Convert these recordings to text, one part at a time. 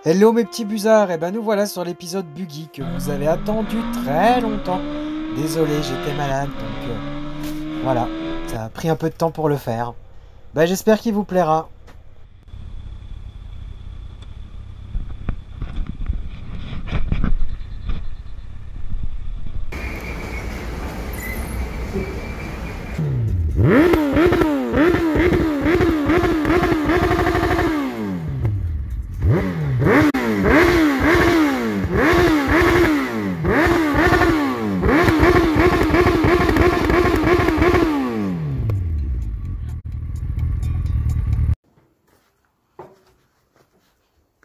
Hello mes petits busards, et ben nous voilà sur l'épisode Buggy que vous avez attendu très longtemps. Désolé, j'étais malade, donc voilà, ça a pris un peu de temps pour le faire. Ben j'espère qu'il vous plaira.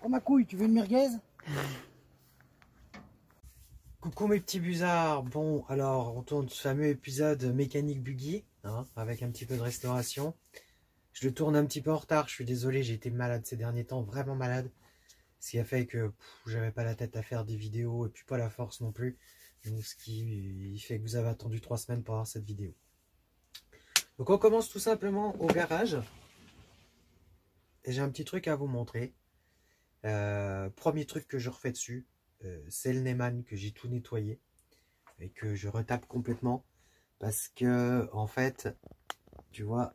Oh ma couille, tu veux une merguez? Coucou mes petits busards. Bon, alors on tourne ce fameux épisode mécanique Buggy, hein, avec un petit peu de restauration. Je le tourne un petit peu en retard, je suis désolé, j'ai été malade ces derniers temps, vraiment malade. Ce qui a fait que j'avais pas la tête à faire des vidéos et puis pas la force non plus. Donc, ce qui fait que vous avez attendu 3 semaines pour avoir cette vidéo. Donc on commence tout simplement au garage. Et j'ai un petit truc à vous montrer. Premier truc que je refais dessus, c'est le Neyman que j'ai tout nettoyé. Et que je retape complètement. Parce que en fait, tu vois,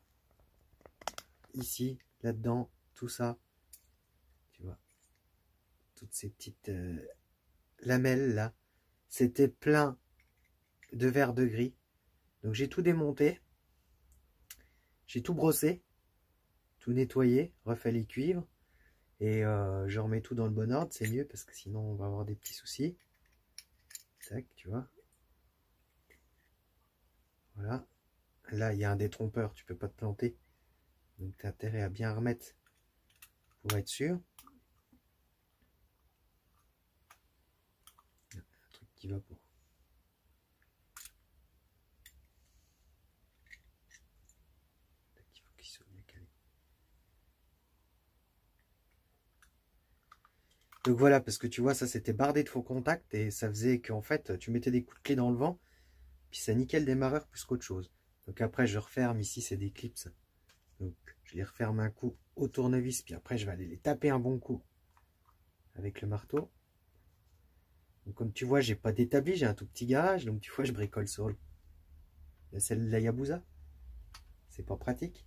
ici, là-dedans, tout ça, tu vois, toutes ces petites lamelles là, c'était plein de verre de gris. Donc j'ai tout démonté, j'ai tout brossé, tout nettoyé, refait les cuivres. Et je remets tout dans le bon ordre, c'est mieux parce que sinon on va avoir des petits soucis. Tac, tu vois. Voilà. Là, il y a un détrompeur, tu peux pas te planter. Donc tu as intérêt à bien remettre pour être sûr. Un truc qui va pour. Il faut qu'il soit bien calé. Donc voilà, parce que tu vois, ça c'était bardé de faux contacts et ça faisait qu'en fait, tu mettais des coups de clé dans le vent, puis ça niquait le démarreur plus qu'autre chose. Donc après, je referme, ici c'est des clips. Donc je les referme un coup au tournevis, puis après je vais aller les taper un bon coup avec le marteau. Donc comme tu vois, j'ai pas d'établi, j'ai un tout petit garage, donc tu vois, je bricole sur la selle de la Yabusa. C'est pas pratique.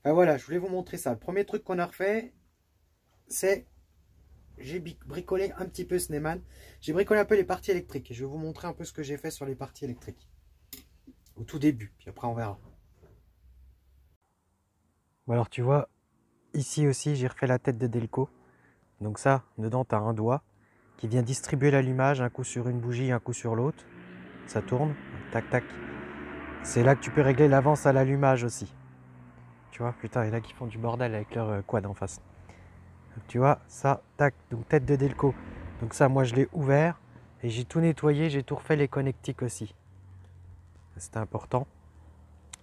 Enfin voilà, je voulais vous montrer ça. Le premier truc qu'on a refait, c'est j'ai bricolé un petit peu ce Neyman. J'ai bricolé un peu les parties électriques. Et je vais vous montrer un peu ce que j'ai fait sur les parties électriques. Au tout début, puis après on verra. Bon alors tu vois, ici aussi j'ai refait la tête de Delco. Donc ça, dedans tu as un doigt qui vient distribuer l'allumage, un coup sur une bougie, un coup sur l'autre. Ça tourne, tac tac. C'est là que tu peux régler l'avance à l'allumage aussi. Tu vois, putain, il y en a qui font du bordel avec leur quad en face. Donc, tu vois, ça, tac, donc tête de Delco. Donc ça, moi je l'ai ouvert et j'ai tout nettoyé, j'ai tout refait les connectiques aussi. C'était important.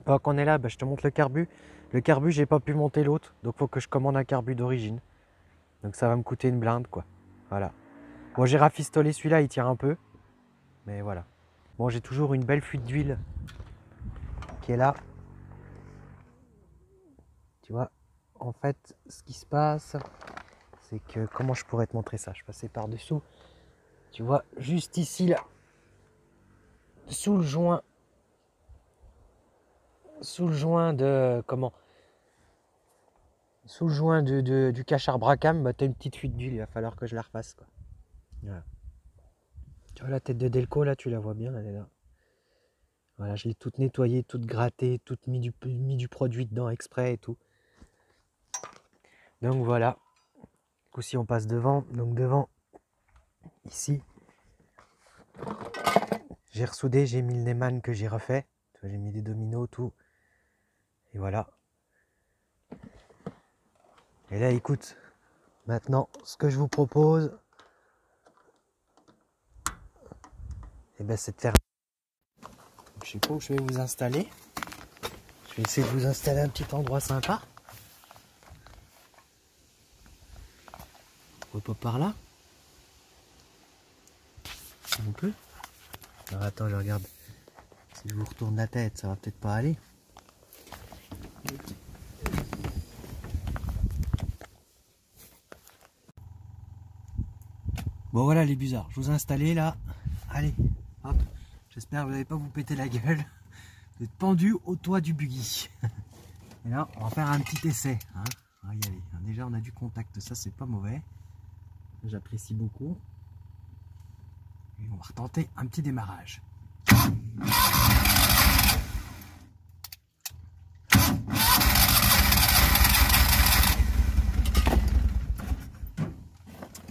Alors qu'on est là, bah, je te montre le carbu. Le carbu, j'ai pas pu monter l'autre, donc faut que je commande un carbu d'origine. Donc ça va me coûter une blinde, quoi. Voilà. Bon, j'ai rafistolé celui-là, il tire un peu. Mais voilà. Bon, j'ai toujours une belle fuite d'huile qui est là. Tu vois, en fait, ce qui se passe, c'est que, comment je pourrais te montrer ça? Je passais par-dessous. Tu vois, juste ici, là, sous le joint de, comment? Sous le joint du cachard Bracam, bah, t'as une petite fuite d'huile, il va falloir que je la repasse, quoi. Voilà. Tu vois la tête de Delco, là, tu la vois bien, elle est là. Voilà, je l'ai toute nettoyée, toute grattée, toute mis du produit dedans exprès et tout. Donc voilà. Du coup, si on passe devant, donc devant, ici, j'ai ressoudé, j'ai mis le Neyman que j'ai refait. J'ai mis des dominos, tout. Et voilà. Et là, écoute, maintenant, ce que je vous propose, eh ben, c'est de faire... Je sais pas où je vais vous installer. Je vais essayer de vous installer un petit endroit sympa. Pourquoi pas par là? On peut. Alors attends, je regarde. Si je vous retourne la tête, ça va peut-être pas aller. Bon voilà les busards, je vous ai installé là. Allez, hop. J'espère que vous n'allez pas vous péter la gueule. Vous êtes pendu au toit du buggy. Et là, on va faire un petit essai. Hein. On va y aller. Déjà, on a du contact, ça c'est pas mauvais. J'apprécie beaucoup. Et on va retenter un petit démarrage.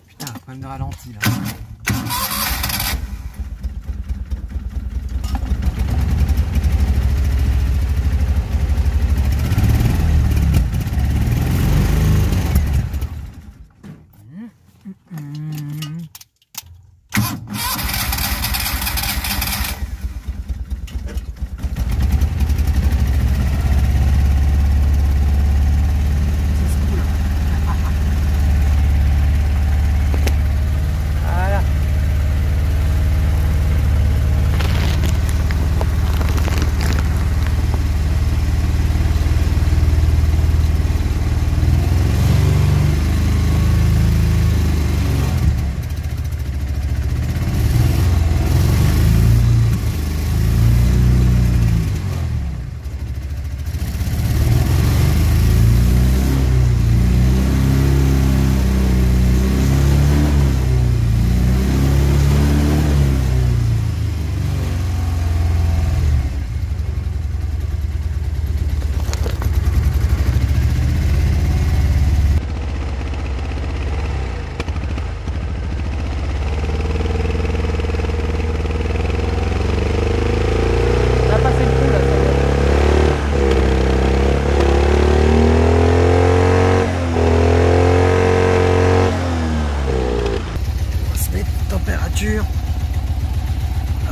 Putain, problème de ralenti là.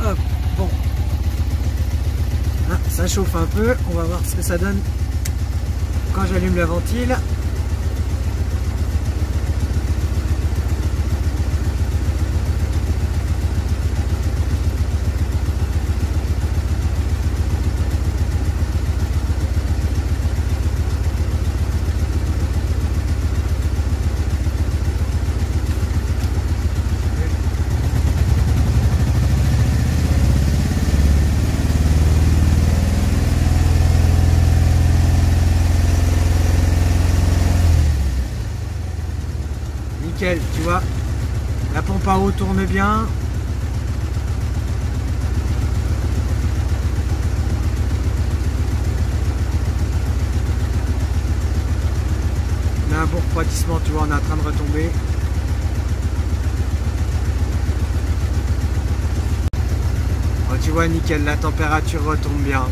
Hop, bon. Ah, ça chauffe un peu, on va voir ce que ça donne quand j'allume la ventile. Nickel, tu vois, la pompe à eau tourne bien. On a un bon refroidissement, tu vois, on est en train de retomber. Oh, tu vois, nickel, la température retombe bien.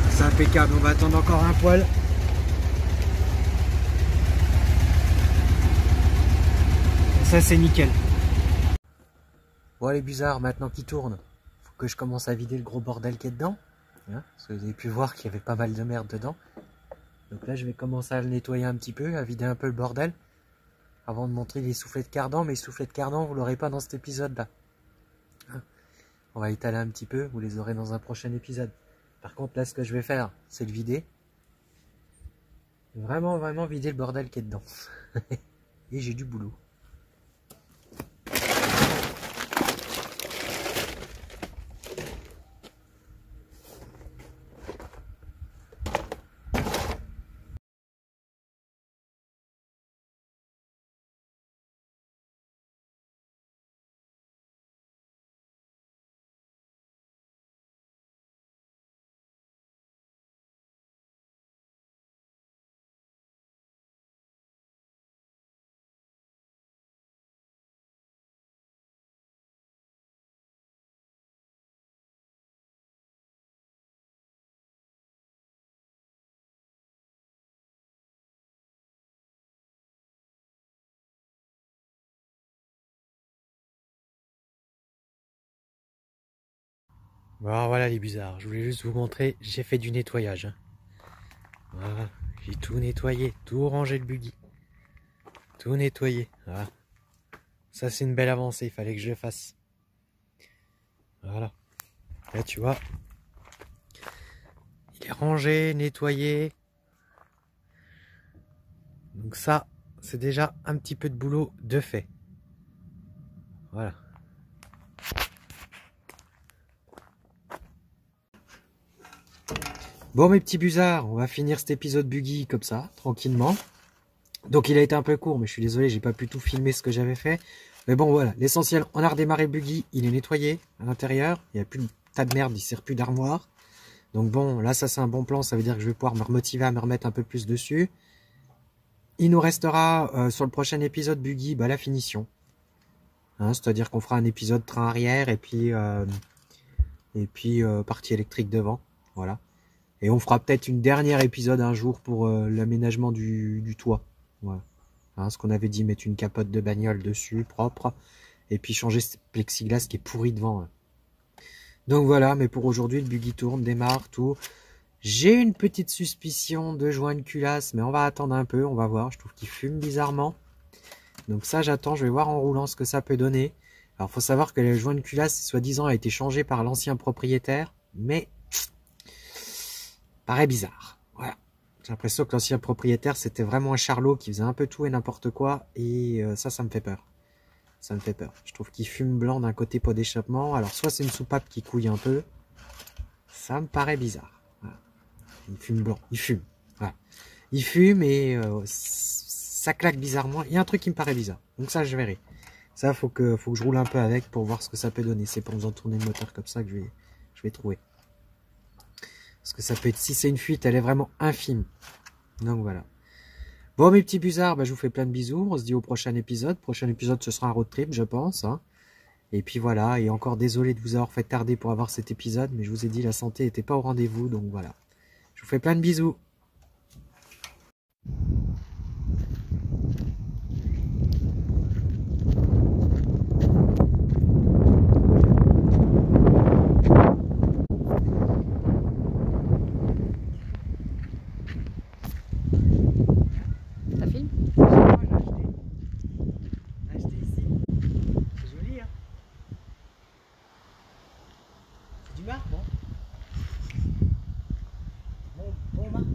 C'est impeccable, on va attendre encore un poil. Et ça c'est nickel. Bon les busards, maintenant qu'il tourne, faut que je commence à vider le gros bordel qui est dedans. Hein, parce que vous avez pu voir qu'il y avait pas mal de merde dedans. Donc là je vais commencer à le nettoyer un petit peu, à vider un peu le bordel. Avant de montrer les soufflets de cardan, mais les soufflets de cardan vous l'aurez pas dans cet épisode là. Hein, on va étaler un petit peu, vous les aurez dans un prochain épisode. Par contre, là, ce que je vais faire, c'est le vider. Vraiment, vraiment vider le bordel qui est dedans. Et j'ai du boulot. Bon, voilà les busards, je voulais juste vous montrer, j'ai fait du nettoyage. Voilà, j'ai tout nettoyé, tout rangé le buggy. Tout nettoyé, voilà. Ça c'est une belle avancée, il fallait que je le fasse. Voilà. Là tu vois, il est rangé, nettoyé. Donc ça, c'est déjà un petit peu de boulot de fait. Voilà. Bon mes petits busards, on va finir cet épisode buggy comme ça, tranquillement. Donc il a été un peu court, mais je suis désolé, j'ai pas pu tout filmer ce que j'avais fait. Mais bon voilà, l'essentiel, on a redémarré le buggy, il est nettoyé à l'intérieur, il n'y a plus de tas de merde, il ne sert plus d'armoire. Donc bon, là ça c'est un bon plan, ça veut dire que je vais pouvoir me remotiver à me remettre un peu plus dessus. Il nous restera sur le prochain épisode buggy, la finition. Hein, c'est-à-dire qu'on fera un épisode train arrière et puis partie électrique devant. Voilà. Et on fera peut-être une dernière épisode un jour pour l'aménagement du toit. Voilà. Hein, ce qu'on avait dit, mettre une capote de bagnole dessus, propre. Et puis changer ce plexiglas qui est pourri devant. Hein. Donc voilà, mais pour aujourd'hui, le buggy tourne, démarre, tout. J'ai une petite suspicion de joint de culasse, mais on va attendre un peu, on va voir. Je trouve qu'il fume bizarrement. Donc ça, j'attends, je vais voir en roulant ce que ça peut donner. Alors, faut savoir que le joint de culasse, soi-disant, a été changé par l'ancien propriétaire, mais paraît bizarre. Voilà. J'ai l'impression que l'ancien propriétaire, c'était vraiment un charlot qui faisait un peu tout et n'importe quoi, et ça me fait peur. Ça me fait peur. Je trouve qu'il fume blanc d'un côté pot d'échappement. Alors, soit c'est une soupape qui couille un peu. Ça me paraît bizarre. Voilà. Il fume blanc. Il fume. Voilà. Il fume et ça claque bizarrement. Il y a un truc qui me paraît bizarre. Donc ça, je verrai. Ça, faut que je roule un peu avec pour voir ce que ça peut donner. C'est pour nous en tourner le moteur comme ça que je vais trouver. Parce que ça peut être, si c'est une fuite, elle est vraiment infime. Donc voilà. Bon, mes petits busards, je vous fais plein de bisous. On se dit au prochain épisode. Prochain épisode, ce sera un road trip, je pense. Hein. Et puis voilà. Et encore désolé de vous avoir fait tarder pour avoir cet épisode. Mais je vous ai dit, la santé n'était pas au rendez-vous. Donc voilà. Je vous fais plein de bisous. Du marbre, hein. Bon marbre.